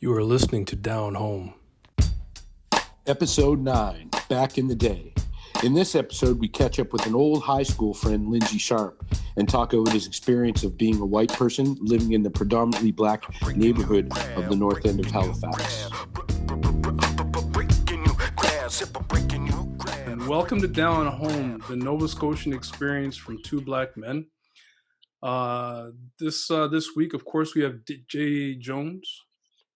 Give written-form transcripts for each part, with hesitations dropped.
You are listening to Down Home. Episode 9, Back in the Day. In this episode, we catch up with an old high school friend, Lindsay Sharpe, and talk about his experience of being a white person living in the predominantly black neighbourhood of the North End of Halifax. And welcome to Down Home, the Nova Scotian experience from two black men. This week, of course, we have Jay Jones.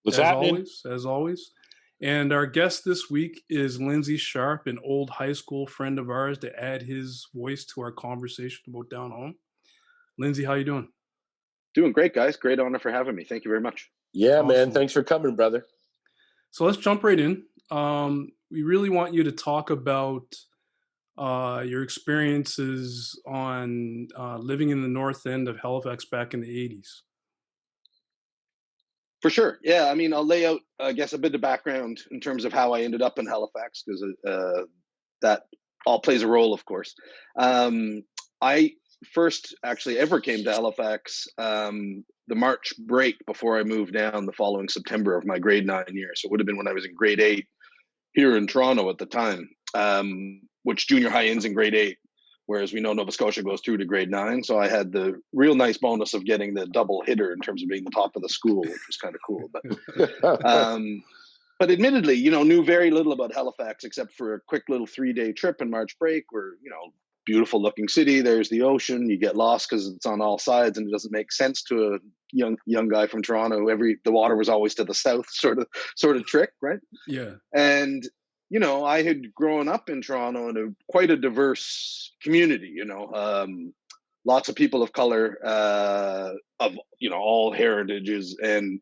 What's happening? As always. And our guest this week is Lindsay Sharpe, an old high school friend of ours, to add his voice to our conversation about Down Home. Lindsay, how you doing? Doing great, guys. Great honor for having me. Thank you very much. Yeah, Awesome. Man. Thanks for coming, brother. So let's jump right in. We really want you to talk about your experiences on living in the North End of Halifax back in the 80s. For sure. Yeah, I mean, I'll lay out, I guess, a bit of background in terms of how I ended up in Halifax, because that all plays a role, of course. I first actually ever came to Halifax the March break before I moved down the following September of my grade 9 year. So it would have been when I was in grade 8 here in Toronto at the time, which junior high ends in grade 8. Whereas we know Nova Scotia goes through to grade 9. So I had the real nice bonus of getting the double hitter in terms of being the top of the school, which was kind of cool. But admittedly, knew very little about Halifax except for a quick little 3-day trip in March break where, beautiful looking city. There's the ocean. You get lost because it's on all sides and it doesn't make sense to a young guy from Toronto. The water was always to the south sort of trick, right? Yeah. And I had grown up in Toronto in quite a diverse community, lots of people of color, of, all heritages. And,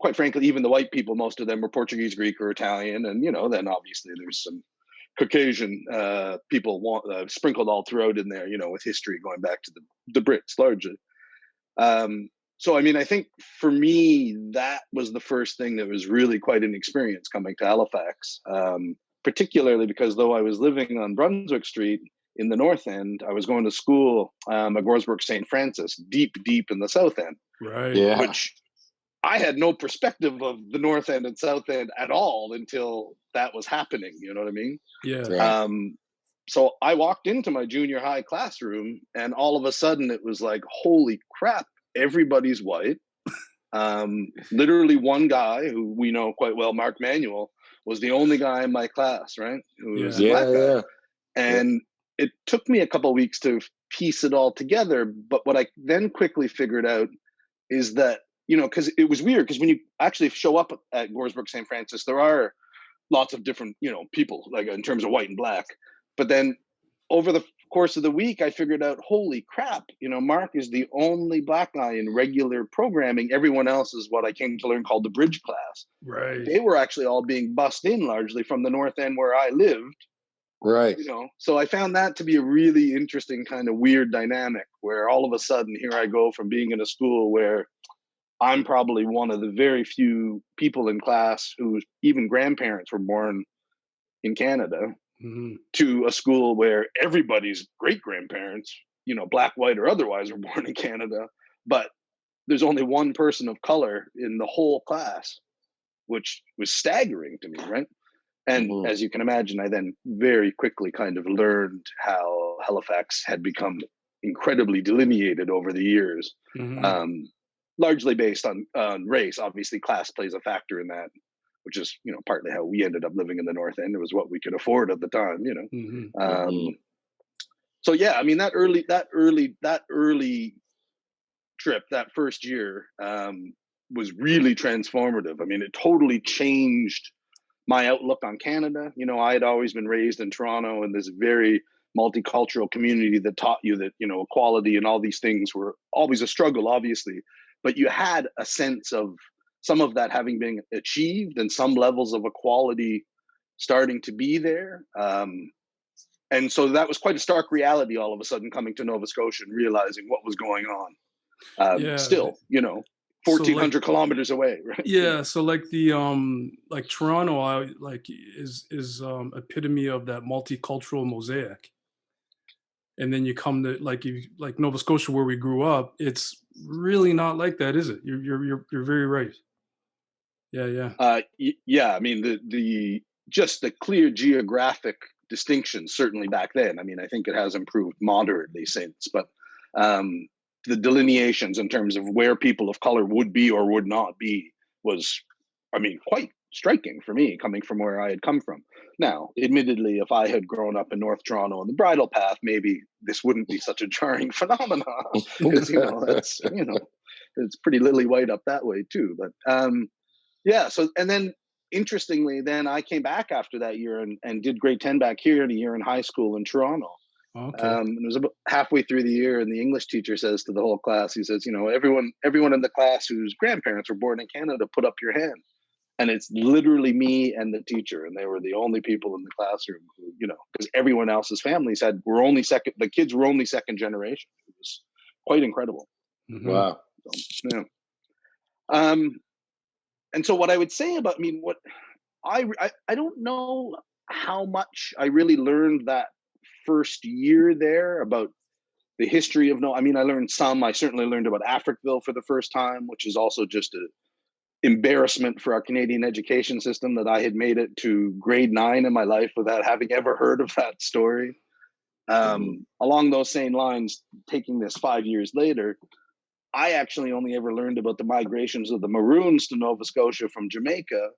quite frankly, even the white people, most of them were Portuguese, Greek, or Italian. And, then obviously there's some Caucasian people sprinkled all throughout in there, with history going back to the Brits largely. So, I mean, I think for me, that was the first thing that was really quite an experience coming to Halifax, particularly because though I was living on Brunswick Street in the North End, I was going to school at Goresbrook St. Francis, deep in the South End. Right. Yeah. Which I had no perspective of the North End and South End at all until that was happening. You know what I mean? Yeah. So I walked into my junior high classroom and all of a sudden it was like, holy crap. Everybody's white. Literally one guy who we know quite well, Mark Manuel, was the only guy in my class, right? Who was a black guy. And it took me a couple of weeks to piece it all together. But what I then quickly figured out is that, because it was weird, because when you actually show up at Goresbrook St. Francis, there are lots of different, people, like in terms of white and black. But then over the course of the week, I figured out, holy crap, Mark is the only black guy in regular programming. Everyone else is what I came to learn called the bridge class. Right. They were actually all being bussed in largely from the North End where I lived. Right. So I found that to be a really interesting kind of weird dynamic where all of a sudden here I go from being in a school where I'm probably one of the very few people in class whose even grandparents were born in Canada. Mm-hmm. To a school where everybody's great-grandparents, black, white, or otherwise, were born in Canada, but there's only one person of color in the whole class, which was staggering to me, right? And as you can imagine, I then very quickly kind of learned how Halifax had become incredibly delineated over the years, largely based on race. Obviously, class plays a factor in that, which is, partly how we ended up living in the North End. It was what we could afford at the time, So yeah, I mean, that early trip, that first year, was really transformative. I mean, it totally changed my outlook on Canada. I had always been raised in Toronto in this very multicultural community that taught you that, equality and all these things were always a struggle, obviously, but you had a sense of some of that having been achieved and some levels of equality starting to be there. And so that was quite a stark reality all of a sudden coming to Nova Scotia and realizing what was going on. Still, 1,400 kilometers away, right? Yeah. So like the like Toronto is epitome of that multicultural mosaic. And then you come to like Nova Scotia where we grew up, it's really not like that, is it? You're very right. Yeah. Yeah, I mean the just the clear geographic distinction certainly back then. I mean, I think it has improved moderately since, but um, the delineations in terms of where people of color would be or would not be was, I mean, quite striking for me coming from where I had come from. Now, admittedly, if I had grown up in North Toronto on the Bridle Path, maybe this wouldn't be such a jarring phenomenon because that's it's pretty lily white up that way too. But yeah. So, and then interestingly, then I came back after that year and did grade 10 back here and a year in high school in Toronto. Okay. And it was about halfway through the year, and the English teacher says to the whole class, he says, everyone in the class whose grandparents were born in Canada, put up your hand. And it's literally me and the teacher, and they were the only people in the classroom who, because everyone else's families the kids were only second generation. It was quite incredible. Mm-hmm. Wow. So, yeah. And so what I would say about, what I don't know how much I really learned that first year there about the history of I learned some. I certainly learned about Africville for the first time, which is also just a embarrassment for our Canadian education system that I had made it to grade 9 in my life without having ever heard of that story. Along those same lines, taking this 5 years later, I actually only ever learned about the migrations of the Maroons to Nova Scotia from Jamaica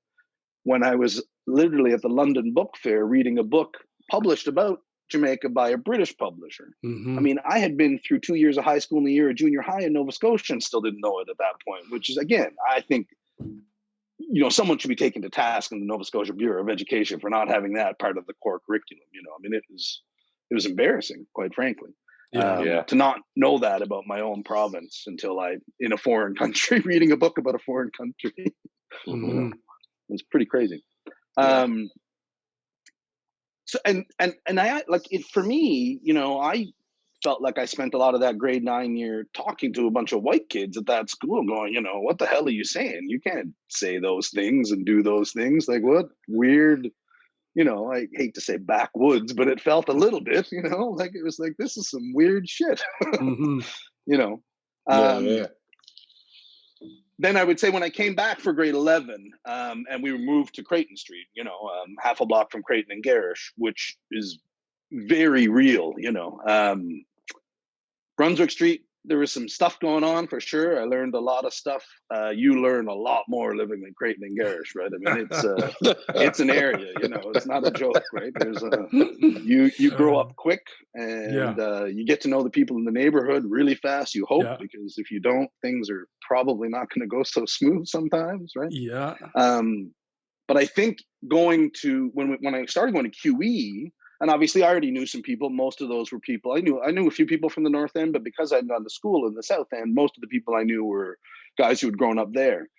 when I was literally at the London Book Fair reading a book published about Jamaica by a British publisher. Mm-hmm. I mean, I had been through 2 years of high school and a year of junior high in Nova Scotia and still didn't know it at that point, which is, again, I think, someone should be taken to task in the Nova Scotia Bureau of Education for not having that part of the core curriculum. It was embarrassing, quite frankly. To not know that about my own province until in a foreign country, reading a book about a foreign country. Mm-hmm. It was pretty crazy. Yeah. So and I like it for me, I felt like I spent a lot of that grade 9 year talking to a bunch of white kids at that school going, what the hell are you saying? You can't say those things and do those things. Like, what weird, I hate to say backwoods, but it felt a little bit, like it was like, this is some weird shit. Mm-hmm. Yeah. Then I would say when I came back for grade 11, and we moved to Creighton Street, half a block from Creighton and Garish, which is very real, Brunswick Street, there was some stuff going on for sure. I learned a lot of stuff. You learn a lot more living in Creighton and Garish, right? I mean, it's an area, it's not a joke, right? There's you grow up quick and you get to know the people in the neighborhood really fast, you hope, because if you don't, things are probably not going to go so smooth sometimes, right? Yeah. But I think going to when I started going to QE, and obviously I already knew some people. Most of those were people I knew a few people from the North End, but because I'd gone to school in the South End, most of the people I knew were guys who had grown up there.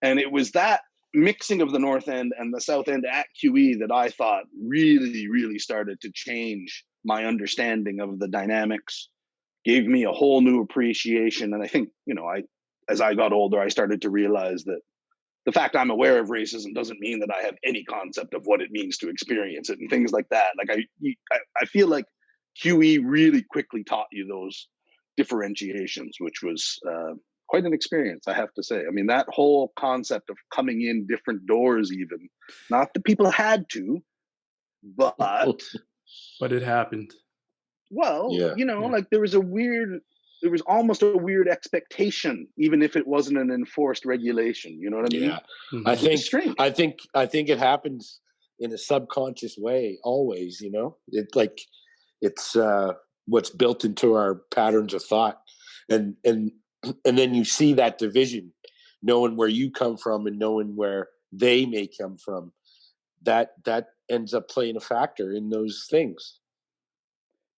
And it was that mixing of the North End and the South End at QE that I thought really, really started to change my understanding of the dynamics, gave me a whole new appreciation. And I think, as I got older, I started to realize that the fact I'm aware of racism doesn't mean that I have any concept of what it means to experience it and things like that. Like I feel like QE really quickly taught you those differentiations, which was quite an experience, I have to say. I mean, that whole concept of coming in different doors, even not that people had to, but it happened. Well, like there was almost a weird expectation, even if it wasn't an enforced regulation. You know what I mean? Yeah. Mm-hmm. I think it happens in a subconscious way always, it's what's built into our patterns of thought. And then you see that division, knowing where you come from and knowing where they may come from. That ends up playing a factor in those things.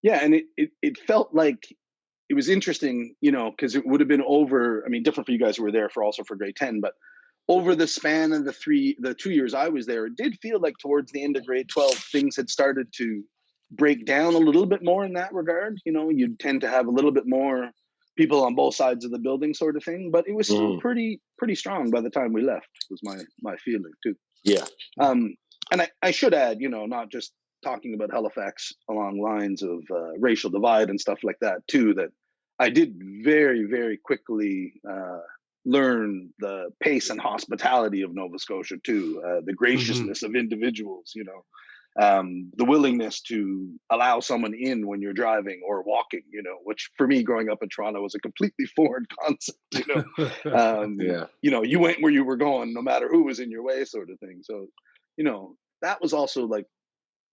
Yeah, and it felt like it was interesting, because it would have been different for you guys who were there for grade 10, but over the span of the 2 years I was there, it did feel like towards the end of grade 12, things had started to break down a little bit more in that regard. You'd tend to have a little bit more people on both sides of the building sort of thing, but it was still pretty strong by the time we left, was my feeling too. Yeah. And I should add, not just talking about Halifax along lines of racial divide and stuff like that too, that I did very, very quickly learn the pace and hospitality of Nova Scotia too, the Hmm. graciousness of individuals, the willingness to allow someone in when you're driving or walking, which for me growing up in Toronto was a completely foreign concept, Yeah. you went where you were going, no matter who was in your way sort of thing. So, that was also like,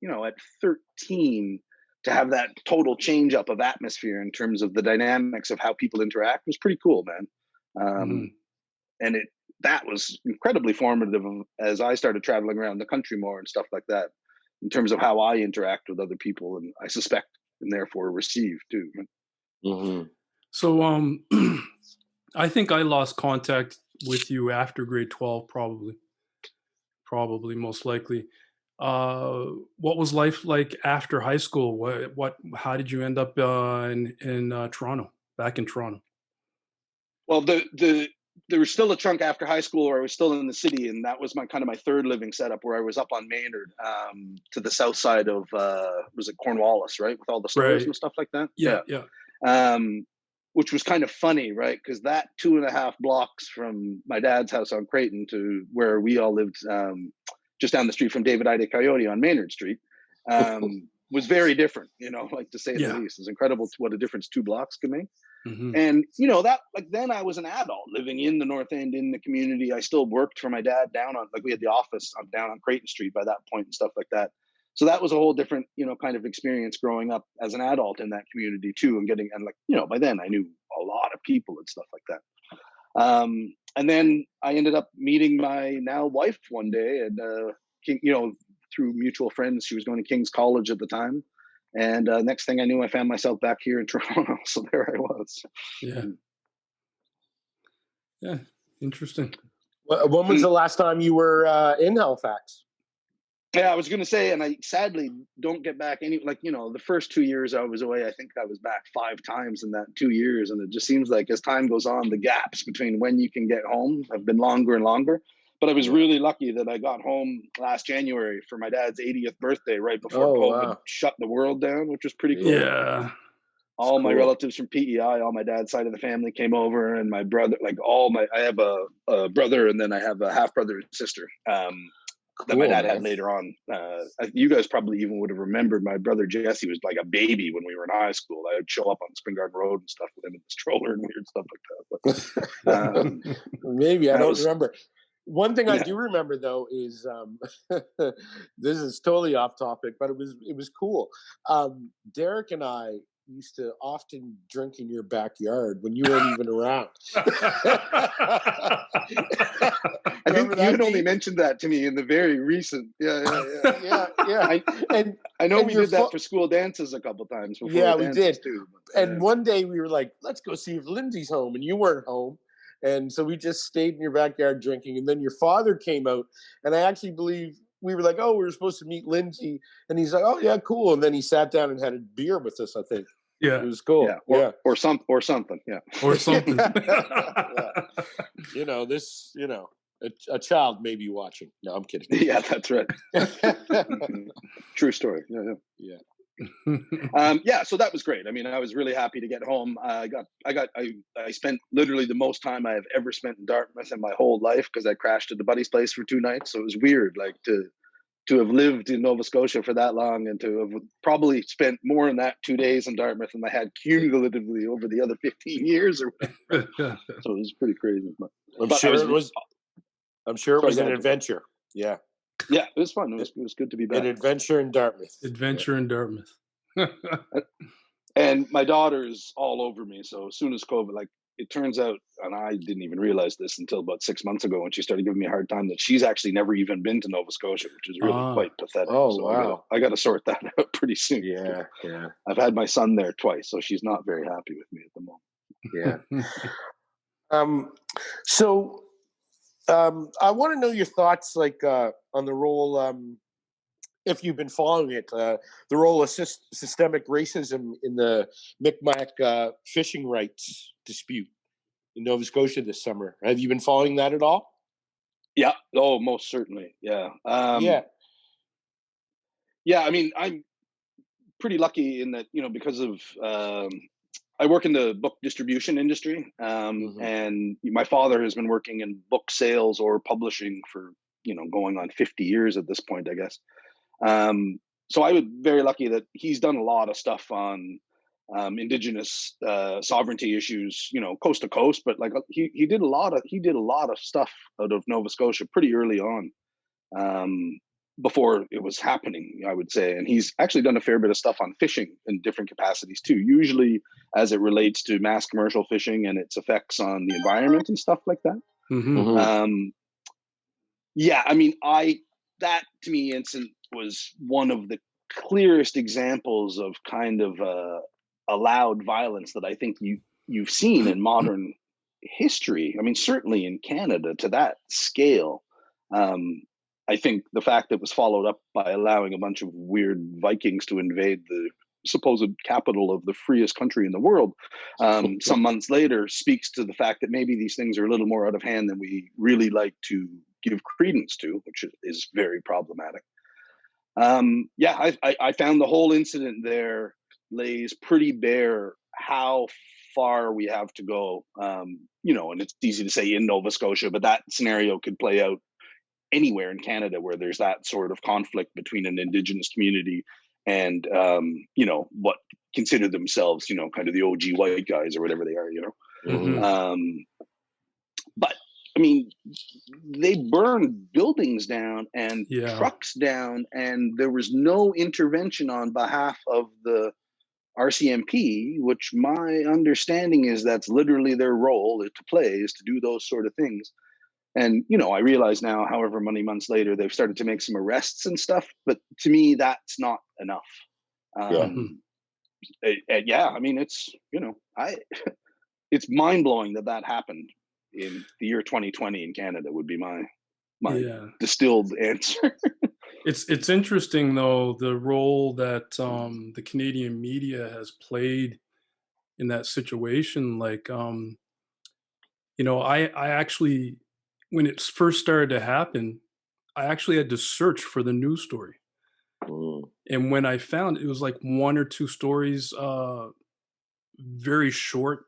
at 13 to have that total change up of atmosphere in terms of the dynamics of how people interact was pretty cool, man. Hmm. And that was incredibly formative as I started traveling around the country more and stuff like that, in terms of how I interact with other people, and I suspect and therefore receive too. Hmm. So, I think I lost contact with you after grade 12, probably most likely. Uh, what was life like after high school? How did you end up in Toronto, back in Toronto? Well, there was still a chunk after high school where I was still in the city, and that was my kind of my third living setup, where I was up on Maynard, to the south side of was it Cornwallis, right, with all the stores Right. and stuff like that. Yeah, Yeah. yeah. um, which was kind of funny, right? Because that 2.5 blocks from my dad's house on Creighton to where we all lived, just down the street from David Ida Coyote on Maynard Street, was very different, like to say the Yeah. least. It's incredible what a difference 2 blocks can make. Mhm. And that, like, then I was an adult living in the North End in the community. I still worked for my dad down on, like, we had the office down on Creighton Street by that point and stuff like that. So that was a whole different, kind of experience growing up as an adult in that community too, and like, by then I knew a lot of people and stuff like that. And then I ended up meeting my now wife one day, and through mutual friends. She was going to King's College at the time, and next thing I knew, I found myself back here in Toronto. So there I was. Yeah. Yeah. Interesting. When was the last time you were in Halifax? Yeah, I was going to say, and I sadly don't get back any, like, the first 2 years I was away, I think I was back 5 times in that 2 years. And it just seems like as time goes on, the gaps between when you can get home have been longer and longer. But I was really lucky that I got home last January for my dad's 80th birthday, right before Oh, COVID wow. shut the world down, which was pretty cool. Yeah. All my cool. relatives from PEI, all my dad's side of the family came over, and my brother, like I have a brother, and then I have a half brother and sister. That my Cool, dad man. had later on. You guys probably even would have remembered my brother Jesse was like a baby when we were in high school. I would show up on Spring Garden Road and stuff with him in the stroller and weird stuff like that. But Maybe I that don't was, remember. One thing I yeah. do remember though is this is totally off topic, but it was cool. Derek and I used to often drink in your backyard when you weren't even around. I think Remember you that, had only Pete? mentioned that to me in the very recent. Yeah. I know And we your did that for school dances a couple times before Yeah, we dances did. too. But, And one day we were like, let's go see if Lindsay's home, and you weren't home. And so we just stayed in your backyard drinking. And then your father came out, and I actually believe we were like, oh, we were supposed to meet Lindsay. And he's like, oh, yeah, cool. And then he sat down and had a beer with us, I think. Yeah. It was cool. yeah, Yeah. or something. Yeah. Or something. Yeah. A child may be watching. No, I'm kidding. Yeah, that's right. True story. Yeah. So that was great. I mean, I was really happy to get home. I spent literally the most time I have ever spent in Dartmouth in my whole life, because I crashed at the buddy's place for 2 nights. So it was weird, like to have lived in Nova Scotia for that long, and to have probably spent more in that 2 days in Dartmouth than I had cumulatively over the other 15 years or whatever. So it was pretty crazy. I'm sure it was an ahead. adventure. Yeah. Yeah, it was fun. It was good to be back. An adventure in Dartmouth. Adventure in Dartmouth. And my daughter's all over me. So as soon as COVID, like, it turns out, and I didn't even realize this until about 6 months ago when she started giving me a hard time, that she's actually never even been to Nova Scotia, which is really quite pathetic. Oh, so wow. I got to sort that out pretty soon. Yeah. I've had my son there twice, so she's not very happy with me at the moment. Yeah. So I want to know your thoughts, like, on the role, if you've been following it, the role of systemic racism in the Mi'kmaq fishing rights dispute in Nova Scotia this summer. Have you been following that at all? Yeah. Oh, most certainly. Yeah. Yeah. I mean, I'm pretty lucky in that, because of I work in the book distribution industry, and my father has been working in book sales or publishing for going on 50 years at this point, I guess. So I was very lucky that he's done a lot of stuff on indigenous sovereignty issues, coast to coast. But like he did a lot of stuff out of Nova Scotia pretty early on, before it was happening, I would say. And he's actually done a fair bit of stuff on fishing in different capacities too, usually as it relates to mass commercial fishing and its effects on the environment and stuff like that. Yeah, I mean, that to me, instant was one of the clearest examples of kind of allowed violence that I think you've seen in modern history. I mean, certainly in Canada to that scale. I think the fact that it was followed up by allowing a bunch of weird Vikings to invade the supposed capital of the freest country in the world some months later speaks to the fact that maybe these things are a little more out of hand than we really like to give credence to, which is very problematic. I found the whole incident there lays pretty bare how far we have to go. And it's easy to say in Nova Scotia, but that scenario could play out anywhere in Canada where there's that sort of conflict between an Indigenous community and what consider themselves kind of the OG white guys or whatever they are. But I mean, they burned buildings down and trucks down, and there was no intervention on behalf of the RCMP, which my understanding is that's literally their role to play, is to do those sort of things. And, I realize now, however many months later, they've started to make some arrests and stuff. But to me, that's not enough. I mean, it's, it's mind blowing that happened in the year 2020 in Canada would be my distilled answer. It's interesting, though, the role that the Canadian media has played in that situation. Like, I actually, when it first started to happen, I actually had to search for the news story. And when I found it was like one or two stories, very short,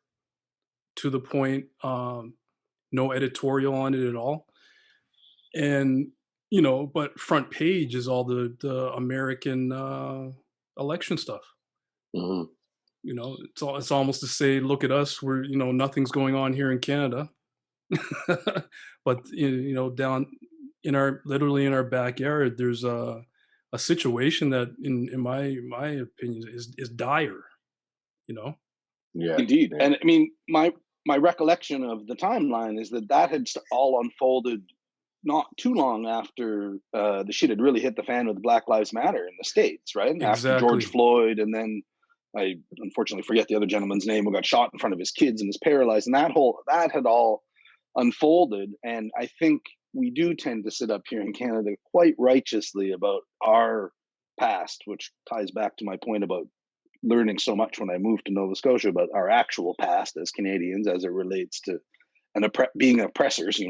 to the point, no editorial on it at all. And, but front page is all the American election stuff. It's almost to say, look at us, we're, nothing's going on here in Canada. But down in literally in our backyard, there's a situation that in my opinion is dire. Yeah, indeed. Yeah. And I mean, my recollection of the timeline is that had all unfolded not too long after the shit had really hit the fan with Black Lives Matter in the States, right? Exactly. After George Floyd, and then I unfortunately forget the other gentleman's name, who got shot in front of his kids and is paralyzed, and that had all unfolded. And I think we do tend to sit up here in Canada quite righteously about our past, which ties back to my point about learning so much when I moved to Nova Scotia about our actual past as Canadians as it relates to being oppressors,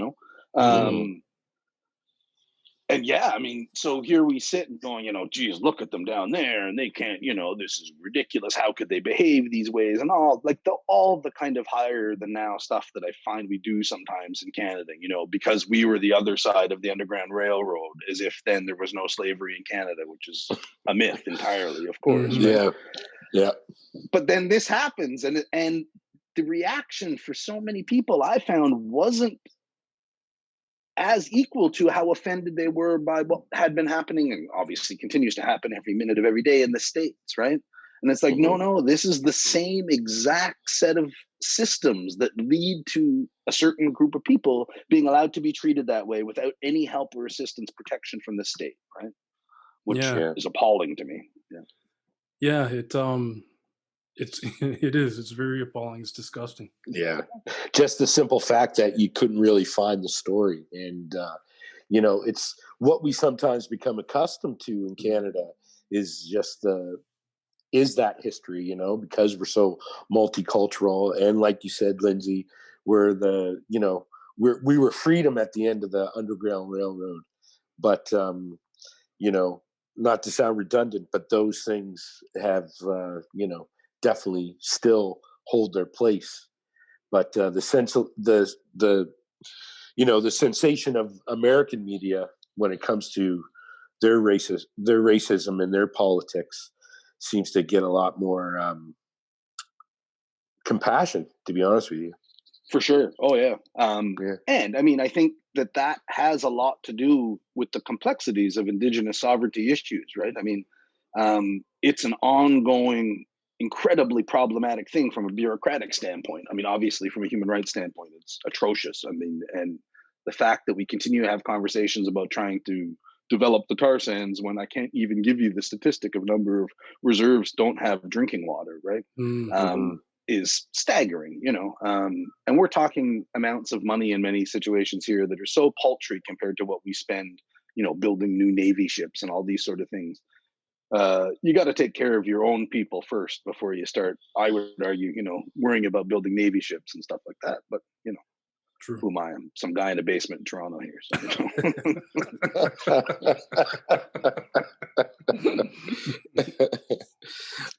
And yeah, I mean, so here we sit and going, geez, look at them down there, and they can't, this is ridiculous. How could they behave these ways? And all the kind of higher than now stuff that I find we do sometimes in Canada, because we were the other side of the Underground Railroad, as if then there was no slavery in Canada, which is a myth entirely, of course. Yeah. Yeah. But then this happens, and the reaction for so many people I found wasn't as equal to how offended they were by what had been happening, and obviously continues to happen every minute of every day in the States, right? And it's like, no, this is the same exact set of systems that lead to a certain group of people being allowed to be treated that way without any help or assistance, protection from the state, right? Which is appalling to me. Yeah, it's very appalling. It's disgusting. Yeah. Just the simple fact that you couldn't really find the story. And, it's what we sometimes become accustomed to in Canada is just that history, because we're so multicultural. And like you said, Lindsay, we're we were freedom at the end of the Underground Railroad. But, not to sound redundant, but those things have, definitely still hold their place. But the sense of the sensation of American media when it comes to their racism and their politics seems to get a lot more compassion, to be honest with you. For sure. Oh yeah. Yeah. And I mean, I think that has a lot to do with the complexities of Indigenous sovereignty issues, right? I mean, it's an ongoing, incredibly problematic thing from a bureaucratic standpoint. I mean, obviously, from a human rights standpoint, it's atrocious. I mean, and the fact that we continue to have conversations about trying to develop the tar sands when I can't even give you the statistic of number of reserves don't have drinking water, right? Mm-hmm. Is staggering, and we're talking amounts of money in many situations here that are so paltry compared to what we spend, building new Navy ships and all these sort of things. You got to take care of your own people first before you start, I would argue, worrying about building Navy ships and stuff like that. But, True. who am I? I'm some guy in a basement in Toronto here.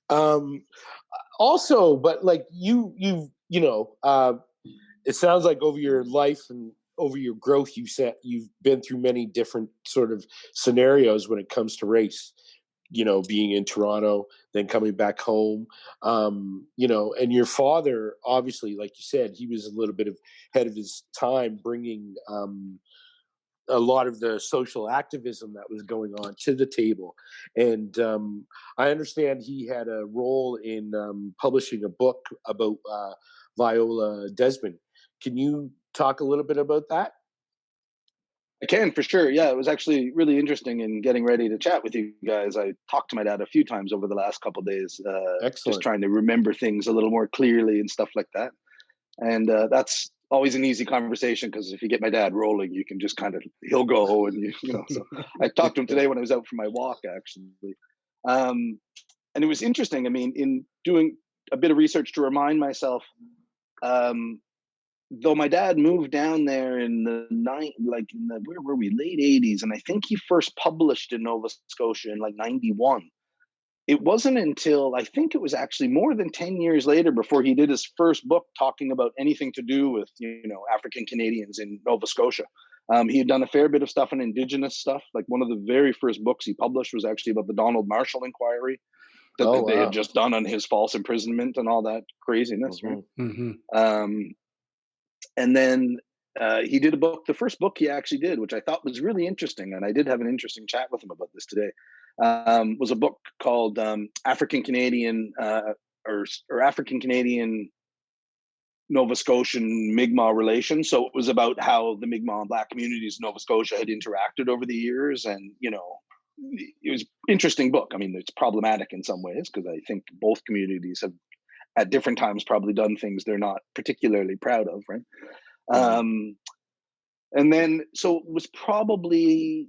So. Also, but like it sounds like over your life and over your growth, you've been through many different sort of scenarios when it comes to race. Being in Toronto, then coming back home, and your father, obviously, like you said, he was a little bit ahead of his time, bringing a lot of the social activism that was going on to the table. And I understand he had a role in publishing a book about Viola Desmond. Can you talk a little bit about that? I can, for sure. Yeah, it was actually really interesting in getting ready to chat with you guys. I talked to my dad a few times over the last couple of days, just trying to remember things a little more clearly and stuff like that. And that's always an easy conversation, because if you get my dad rolling, you can just he'll go, and So I talked to him today when I was out for my walk, actually, and it was interesting. I mean, in doing a bit of research to remind myself, though my dad moved down there in the where were we, late 80s, and I think he first published in Nova Scotia in 91. It wasn't until, I think it was actually more than 10 years later, before he did his first book talking about anything to do with, African Canadians in Nova Scotia. He had done a fair bit of stuff on Indigenous stuff. Like, one of the very first books he published was actually about the Donald Marshall inquiry that they had just done on his false imprisonment and all that craziness, right? Mm-hmm. And then he did a book, the first book he actually did, which I thought was really interesting, and I did have an interesting chat with him about this today, was a book called African Canadian or African Canadian Nova Scotian Mi'kmaq relations. So it was about how the Mi'kmaq and Black communities in Nova Scotia had interacted over the years, and it was an interesting book. I mean, it's problematic in some ways, because I think both communities have at different times probably done things they're not particularly proud of, right? And then, so it was probably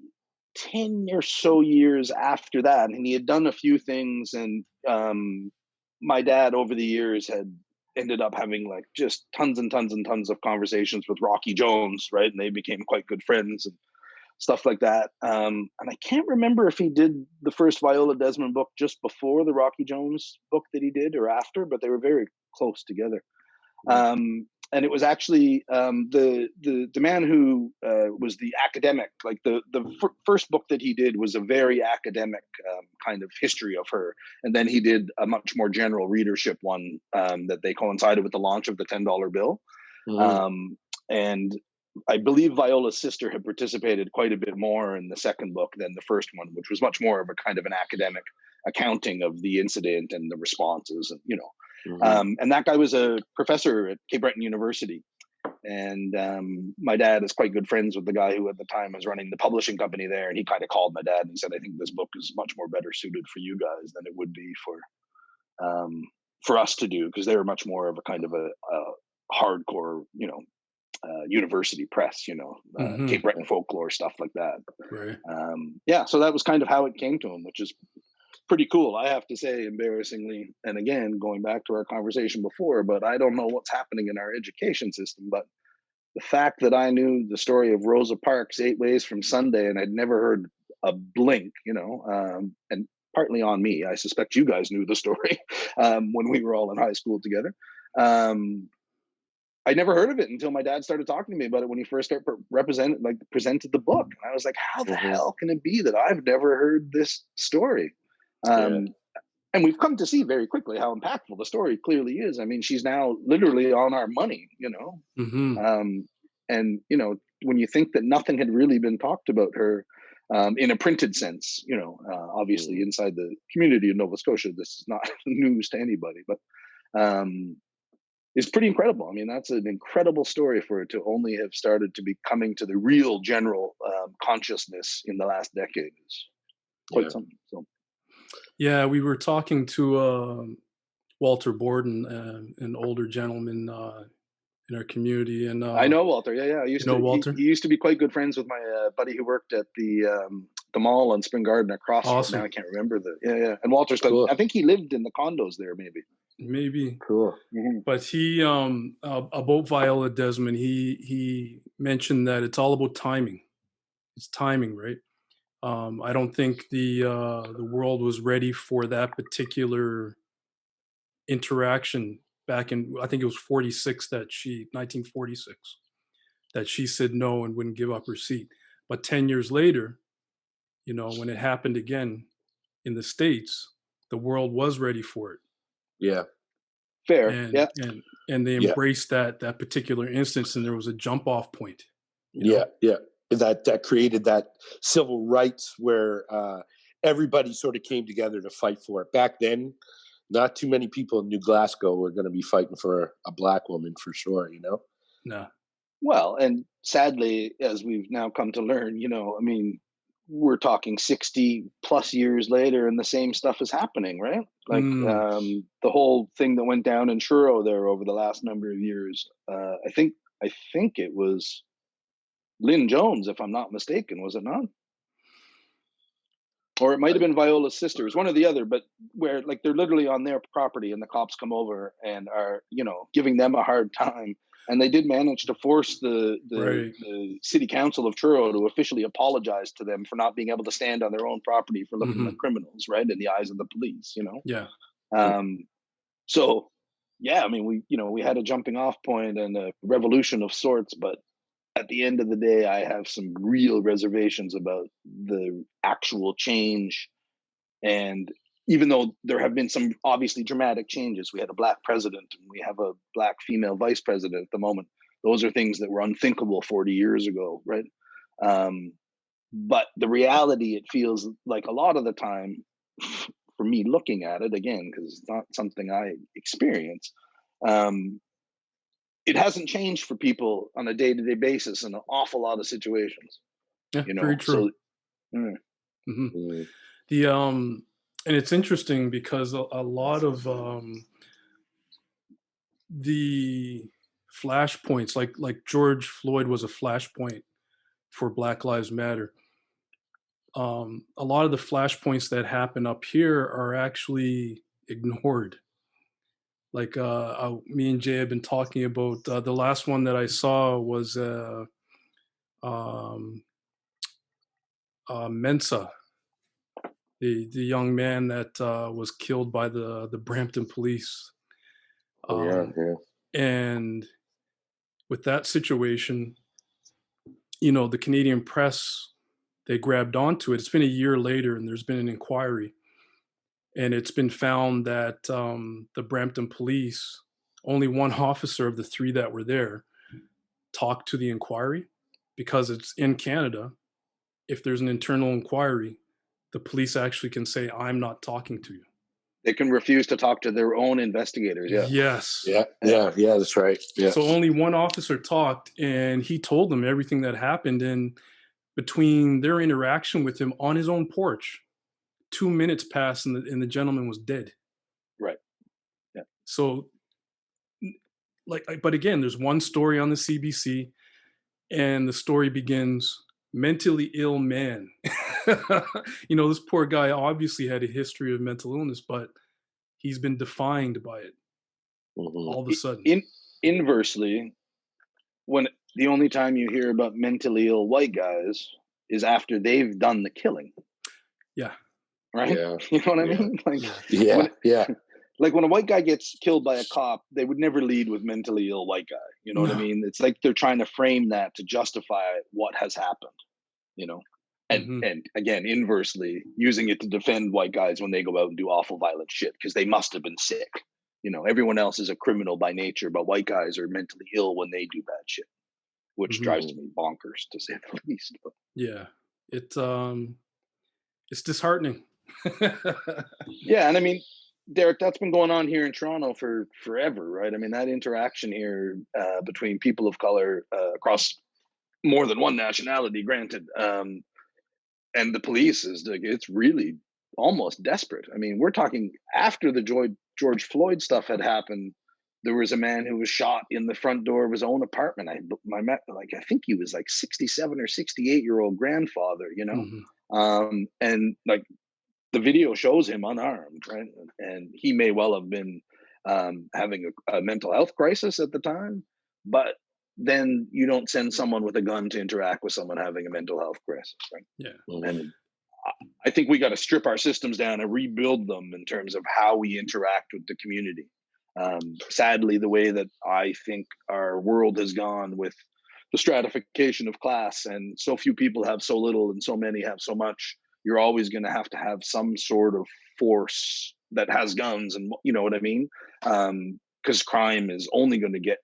10 or so years after that, and he had done a few things, and my dad over the years had ended up having just tons and tons and tons of conversations with Rocky Jones, right? And they became quite good friends and stuff like that. And I can't remember if he did the first Viola Desmond book just before the Rocky Jones book that he did, or after, but they were very close together. And it was actually the man who was the academic, the first book that he did was a very academic kind of history of her. And then he did a much more general readership one that they coincided with the launch of the $10 bill. And I believe Viola's sister had participated quite a bit more in the second book than the first one, which was much more of a kind of an academic accounting of the incident and the responses, and and that guy was a professor at Cape Breton University. And my dad is quite good friends with the guy who at the time was running the publishing company there. And he kind of called my dad and said, I think this book is much more better suited for you guys than it would be for us to do, because they were much more of a kind of a hardcore, university press, Cape Breton folklore, stuff like that. Right. So that was kind of how it came to him, which is pretty cool, I have to say, embarrassingly. And again, going back to our conversation before, but I don't know what's happening in our education system, but the fact that I knew the story of Rosa Parks 8 Ways from Sunday, and I'd never heard a blink, and partly on me, I suspect you guys knew the story when we were all in high school together. I never heard of it until my dad started talking to me about it when he first presented the book. And I was like, how the hell can it be that I've never heard this story? And we've come to see very quickly how impactful the story clearly is. I mean, she's now literally on our money, you know? And, you know, when you think that nothing had really been talked about her in a printed sense, you know, obviously inside the community of Nova Scotia, this is not news to anybody, but it's pretty incredible. I mean, that's an incredible story for it to only have started to be coming to the real general consciousness in the last decade. Is quite something. So. Yeah, we were talking to Walter Borden, an older gentleman in our community, and I know Walter. Yeah. Walter? He used to be quite good friends with my buddy who worked at the mall on Spring Garden across. Awesome. Now I can't remember the And Walter's cool. I think he lived in the condos there, maybe. Cool. But he about Viola Desmond, he mentioned that it's all about timing. It's timing, right? I don't think the world was ready for that particular interaction back in, I think it was 1946, that she said no and wouldn't give up her seat. But 10 years later, you know, when it happened again in the States, the world was ready for it. Yeah. Fair. And they embraced that particular instance, and there was a jump off point. Yeah. That created that civil rights where everybody sort of came together to fight for it. Back then, not too many people in New Glasgow were going to be fighting for a black woman for sure, you know? No. Well, and sadly, as we've now come to learn, you know, I mean, we're talking 60 plus years later and the same stuff is happening, right? Like the whole thing that went down in Truro there over the last number of years. I think it was Lynn Jones, if I'm not mistaken, was it not? Or it might have been Viola's sisters, one or the other, but where like they're literally on their property and the cops come over and are, you know, giving them a hard time. And they did manage to force the city council of Truro to officially apologize to them for not being able to stand on their own property for looking like criminals, right, in the eyes of the police, you know? Yeah. So, yeah, I mean, we had a jumping off point and a revolution of sorts, but at the end of the day, I have some real reservations about the actual change. And even though there have been some obviously dramatic changes, we had a black president and we have a black female vice president at the moment. Those are things that were unthinkable 40 years ago, right? But the reality, it feels like a lot of the time, for me looking at it, again, because it's not something I experience, it hasn't changed for people on a day-to-day basis in an awful lot of situations. Yeah, you know? very true. So, and it's interesting because a lot of the flashpoints, like George Floyd was a flashpoint for Black Lives Matter. A lot of the flashpoints that happen up here are actually ignored. Like me and Jay have been talking about the last one that I saw was Mensa, the young man that was killed by the Brampton police. And with that situation, you know, the Canadian press, they grabbed onto it. It's been a year later and there's been an inquiry. And it's been found that the Brampton police, only one officer of the three that were there talked to the inquiry, because it's in Canada. If there's an internal inquiry, the police actually can say, I'm not talking to you. They can refuse to talk to their own investigators. Yeah. Yes. Yeah, that's right. Yeah. So only one officer talked, and he told them everything that happened. And between their interaction with him on his own porch, 2 minutes passed and the gentleman was dead. Right. Yeah. So, but again, there's one story on the CBC, and the story begins, mentally ill man. You know, this poor guy obviously had a history of mental illness, but he's been defined by it all of a sudden. Inversely, when the only time you hear about mentally ill white guys is after they've done the killing. Yeah. Right? Yeah. You know what I mean? Like, like when a white guy gets killed by a cop, they would never lead with mentally ill white guy. You know what I No. mean? It's like they're trying to frame that to justify what has happened, you know? Hmm. And again, inversely, using it to defend white guys when they go out and do awful violent shit because they must have been sick. You know, everyone else is a criminal by nature, but white guys are mentally ill when they do bad shit, which Hmm. drives me bonkers to say the least. But Yeah. It's disheartening. yeah, and I mean, Derek, that's been going on here in Toronto for forever, right? I mean, that interaction here between people of color across more than one nationality, granted, and the police is like, it's really almost desperate. I mean, we're talking after the George Floyd stuff had happened. There was a man who was shot in the front door of his own apartment. I think he was like 67 or 68-year-old grandfather, you know, Hmm. and like the video shows him unarmed, right? And he may well have been having a mental health crisis at the time, but then you don't send someone with a gun to interact with someone having a mental health crisis, right? Yeah. And I think we got to strip our systems down and rebuild them in terms of how we interact with the community. Sadly, the way that I think our world has gone with the stratification of class and so few people have so little and so many have so much, you're always going to have some sort of force that has guns, and you know what I mean? Because crime is only going to get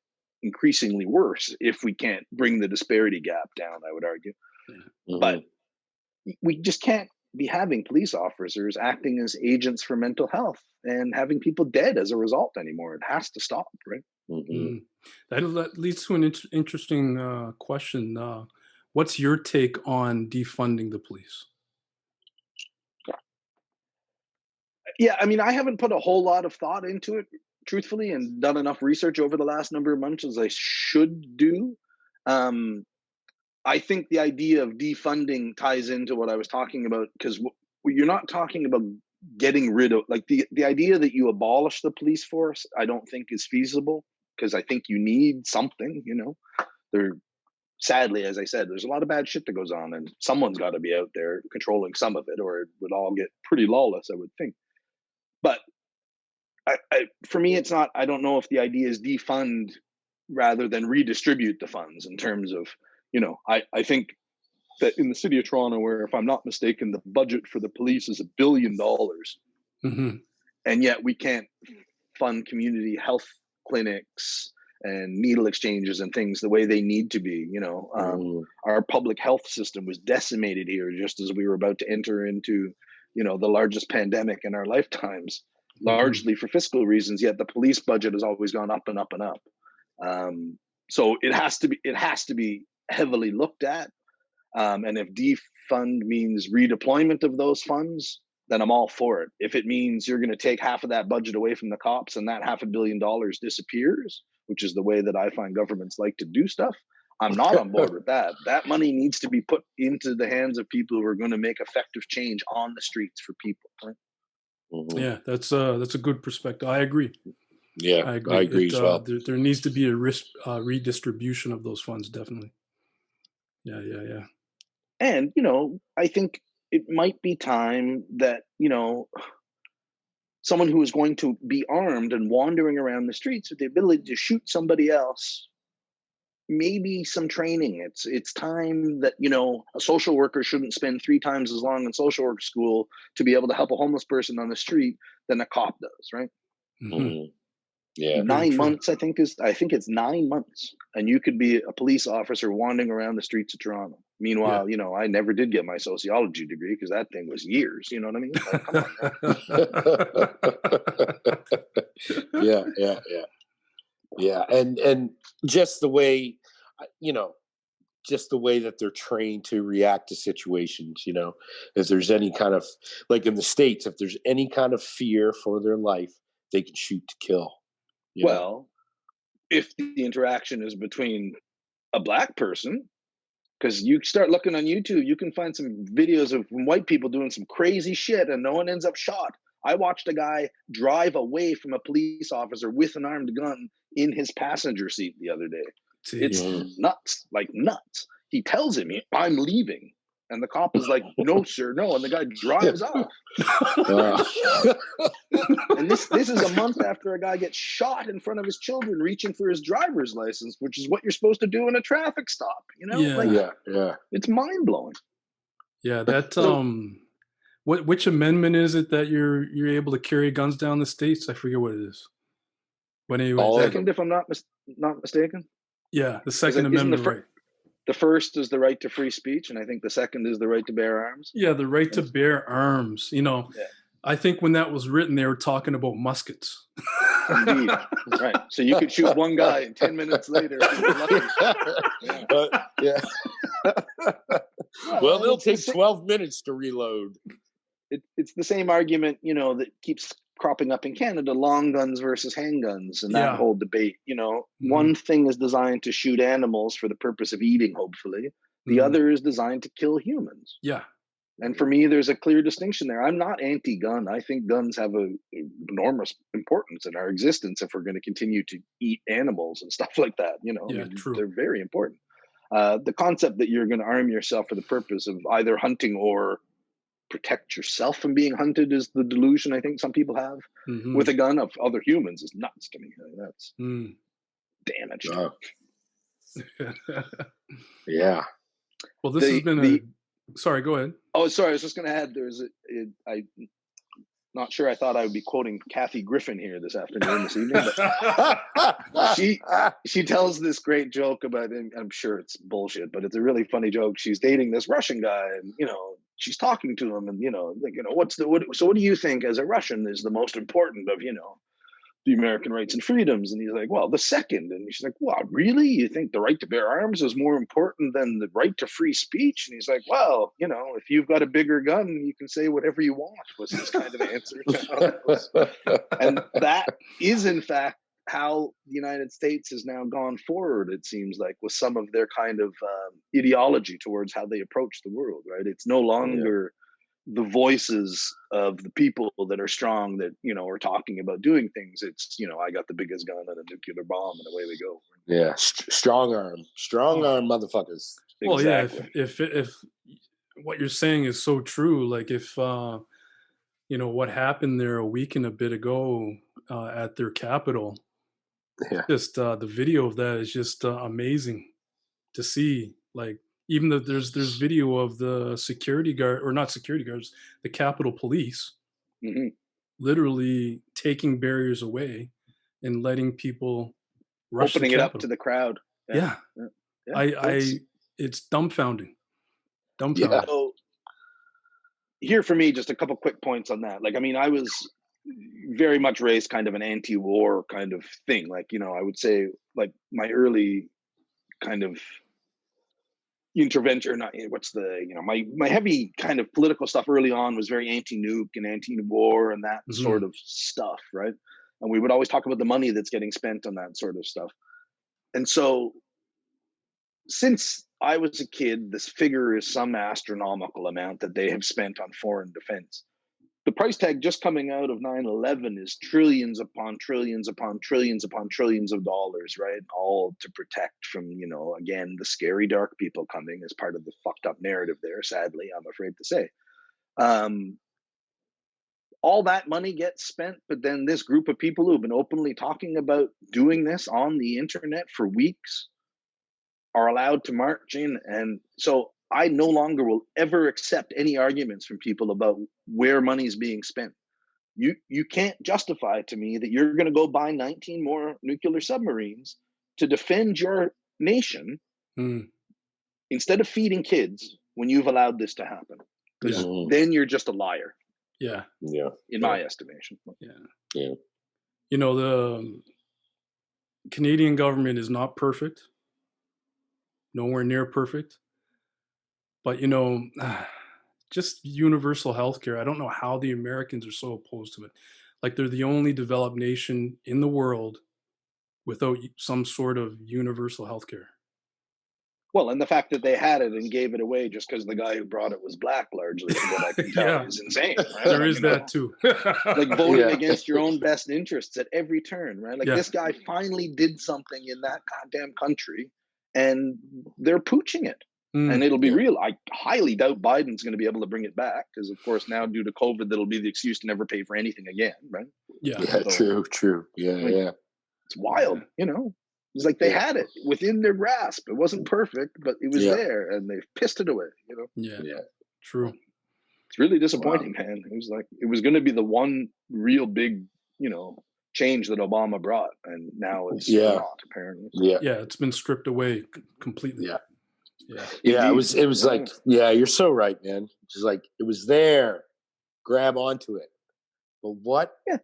increasingly worse if we can't bring the disparity gap down, I would argue. Yeah. But we just can't be having police officers acting as agents for mental health and having people dead as a result anymore. It has to stop, right? Mhm. That leads to an interesting question. What's your take on defunding the police? Yeah, I mean, I haven't put a whole lot of thought into it, truthfully, and done enough research over the last number of months as I should do. Um, I think the idea of defunding ties into what I was talking about because you're not talking about getting rid of like the idea that you abolish the police force. I don't think is feasible because I think you need something. You know, there sadly, as I said, there's a lot of bad shit that goes on, and someone's got to be out there controlling some of it, or it would all get pretty lawless, I would think. But for me, it's not. I don't know if the idea is defund rather than redistribute the funds in terms of, you know, I think that in the city of Toronto, where if I'm not mistaken, the budget for the police is $1 billion, Hmm. and yet we can't fund community health clinics and needle exchanges and things the way they need to be. You know, our public health system was decimated here just as we were about to enter into, you know, the largest pandemic in our lifetimes, Hmm. largely for fiscal reasons. Yet the police budget has always gone up and up and up. So it has to be heavily looked at. And if defund means redeployment of those funds, then I'm all for it. If it means you're going to take half of that budget away from the cops and that $500 million disappears, which is the way that I find governments like to do stuff, I'm not on board with that. That money needs to be put into the hands of people who are going to make effective change on the streets for people. Right? Yeah, that's a good perspective. I agree. Yeah, I I agree. agree as well. There needs to be a redistribution of those funds, definitely. Yeah, yeah, yeah. And, you know, I think it might be time that, you know, someone who is going to be armed and wandering around the streets with the ability to shoot somebody else, maybe some training. It's time that, you know, a social worker shouldn't spend 3 times as long in social work school to be able to help a homeless person on the street than a cop does, right? Hmm. Yeah. Very Nine true. months, I think it's 9 months, and you could be a police officer wandering around the streets of Toronto. Yeah. Meanwhile, you know, I never did get my sociology degree because that thing was years. You know what I mean? Like, come on, man. Yeah, yeah, yeah. Yeah, and just the way, you know, just the way that they're trained to react to situations, you know, if there's any kind of, like in the States, if there's any kind of fear for their life, they can shoot to kill, you know? Well, if the interaction is between a black person, because you start looking on YouTube, you can find some videos of white people doing some crazy shit and no one ends up shot. I watched a guy drive away from a police officer with an armed gun in his passenger seat the other day. It's Jeez. Mhm. nuts, like nuts. He tells him, I'm leaving. And the cop is like, no, sir, no. And the guy drives off. And this is a month after a guy gets shot in front of his children reaching for his driver's license, which is what you're supposed to do in a traffic stop. It's mind blowing. Yeah, that which amendment is it that you're able to carry guns down the states? I forget what it is. But anyway, second, if I'm not mistaken. Yeah, the Second Amendment, right? The first is the right to free speech, and I think the second is the right to bear arms. Yeah, the right to bear arms. I think when that was written, they were talking about muskets. Indeed. Right. So you could shoot one guy, and 10 minutes later, Well, they'll take 12 minutes to reload. It's the same argument, that keeps cropping up in Canada, long guns versus handguns, and that whole debate. One thing is designed to shoot animals for the purpose of eating, hopefully. The other is designed to kill humans. Yeah. And for me, there's a clear distinction there. I'm not anti-gun. I think guns have a enormous importance in our existence if we're going to continue to eat animals and stuff like that. True. They're very important. The concept that you're going to arm yourself for the purpose of either hunting or protect yourself from being hunted is the delusion I think some people have with a gun of other humans is nuts to me. That's damaged. Yeah. Well, this has been sorry, go ahead. Oh, sorry. I was just going to add, I'm not sure. I thought I would be quoting Kathy Griffin here this evening, but she tells this great joke about, and I'm sure it's bullshit, but it's a really funny joke. She's dating this Russian guy, and she's talking to him, and what do you think as a Russian is the most important of the American rights and freedoms? And he's like, well, the second. And she's like, well, really? You think the right to bear arms is more important than the right to free speech? And he's like, well, if you've got a bigger gun, you can say whatever you want, was his kind of answer. And that is, in fact, how the United States has now gone forward, it seems like, with some of their kind of ideology towards how they approach the world, right? It's no longer the voices of the people that are strong that, are talking about doing things. It's, I got the biggest gun and a nuclear bomb and away we go. Yeah. Strong arm motherfuckers. Well, exactly. if what you're saying is so true, like if, what happened there a week and a bit ago at their capital, just the video of that is just amazing to see. Like, even though there's video of the security guard, or not security guards, the Capitol Police, literally taking barriers away and letting people rush opening it up to the crowd. Yeah. It's dumbfounding. Yeah. So here for me, just a couple quick points on that. Like, I mean, I was very much raised kind of an anti-war kind of thing. Like, I would say like my early kind of intervention, my heavy kind of political stuff early on was very anti-nuke and anti-war and that sort of stuff, right? And we would always talk about the money that's getting spent on that sort of stuff. And so since I was a kid, this figure is some astronomical amount that they have spent on foreign defense. The price tag just coming out of 9/11 is trillions upon trillions upon trillions upon trillions of dollars, right? All to protect from, again, the scary dark people coming as part of the fucked up narrative there, sadly, I'm afraid to say. All that money gets spent, but then this group of people who have been openly talking about doing this on the internet for weeks are allowed to march in. And so I no longer will ever accept any arguments from people about where money is being spent. You can't justify to me that you're going to go buy 19 more nuclear submarines to defend your nation instead of feeding kids when you've allowed this to happen. Because then you're just a liar. Yeah. In my estimation. Yeah. The Canadian government is not perfect. Nowhere near perfect. But, just universal healthcare. I don't know how the Americans are so opposed to it. Like, they're the only developed nation in the world without some sort of universal healthcare. Well, and the fact that they had it and gave it away just because the guy who brought it was black, largely, from what I can tell, is insane. Right? There is that too. Like voting against your own best interests at every turn, right? Like this guy finally did something in that goddamn country, and they're pooching it. And it'll be Yeah. real. I highly doubt Biden's going to be able to bring it back because, of course, now due to COVID, that'll be the excuse to never pay for anything again, right? Yeah. Yeah, So, true. Yeah, like, yeah. it's wild, you know. It's like they Yeah. had it within their grasp. It wasn't perfect, but it was Yeah. there, and they pissed it away, you know. Yeah. Yeah. True. It's really disappointing, man. It was like it was going to be the one real big, you know, change that Obama brought, and now it's Yeah. not apparently. Yeah. Yeah, it's been stripped away completely. Yeah. Yeah. Yeah, it Indeed. was like, yeah, you're so right, man. It's like it was there. Grab onto it. But what? Yeah.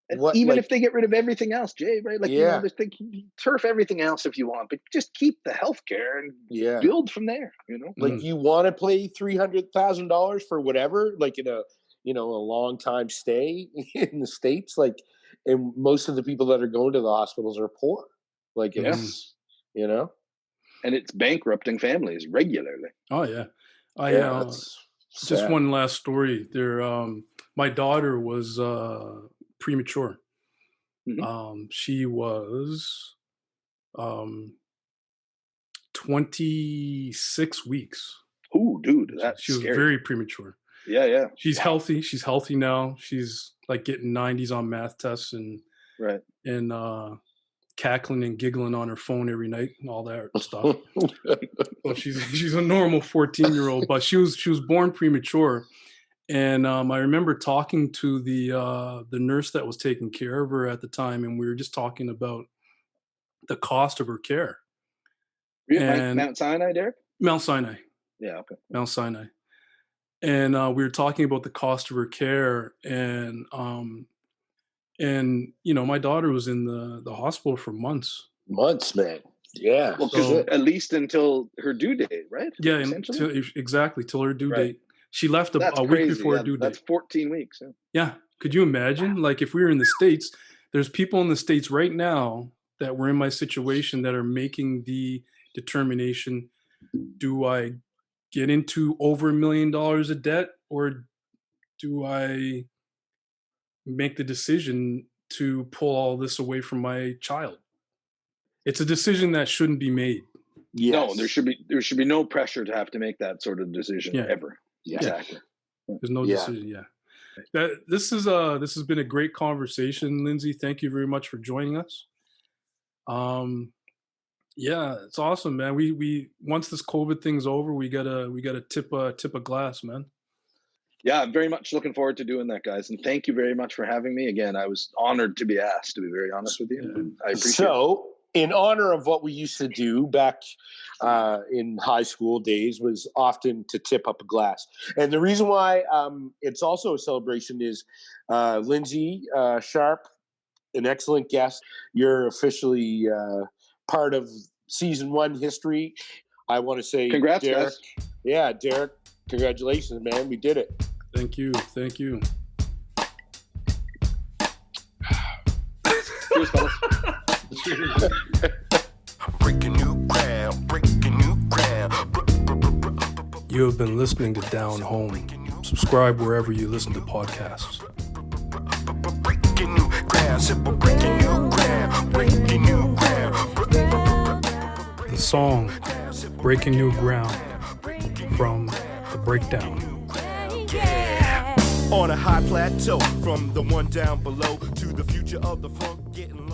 And What, even like- if they get rid of everything else, Jay, right? Like, you Yeah. know, they think turf everything else if you want, but just keep the healthcare and Yeah. build from there, you know? Like you want to pay $300,000 for whatever, like in a, you know, a long time stay in the States, like, and most of the people that are going to the hospitals are poor. Like it's, you know, And it's bankrupting families regularly. Oh yeah. it's Just sad. one last story. There, my daughter was premature. She was 26 weeks. Ooh, dude, that's She was scary. very premature. Yeah. She's healthy. She's healthy now. She's like getting 90s on math tests and Right. cackling and giggling on her phone every night and all that stuff. So she's a normal 14-year-old, but she was born premature. And I remember talking to the nurse that was taking care of her at the time, and we were just talking about the cost of her care. And Mount Sinai, Derek? Mount Sinai. Yeah, okay. Mount Sinai. And we were talking about the cost of her care, and you know, my daughter was in the hospital for months. Months, man. Yeah. Well, because at least until her due date, right? Yeah, Essentially? exactly, till her due Right. date. She left That's a week crazy. before Yeah, her due that's date. 14 weeks. Yeah. Yeah. Could you imagine? Like if we were in the States, there's people in the States right now that were in my situation that are making the determination, do I get into over $1 million of debt, or do I make the decision to pull all this away from my child? It's a decision that shouldn't be made. Yes. No, there should be no pressure to have to make that sort of decision ever. Yeah. Exactly. There's no Yeah. decision. Yeah. This has been a great conversation, Lindsay. Thank you very much for joining us. Yeah, it's awesome, man. We once this COVID thing's over, we gotta tip a glass, man. Yeah, I'm very much looking forward to doing that, guys. And thank you very much for having me. Again, I was honored to be asked, to be very honest with you. Yeah. I appreciate it. So, in honor of what we used to do back in high school days was often to tip up a glass. And the reason why it's also a celebration is Lindsay Sharpe, an excellent guest. You're officially part of season 1 history. I want to say Congrats, Derek. guys. Yeah, Derek, congratulations, man. We did it. Thank you. Cheers, fellas. Breaking new ground, breaking new ground. You have been listening to Down Home. Subscribe wherever you listen to podcasts. Breaking new ground, simple breaking new ground, breaking new ground. The song Breaking New Ground from The Breakdown. On a high plateau, from the one down below to the future of the funk getting low.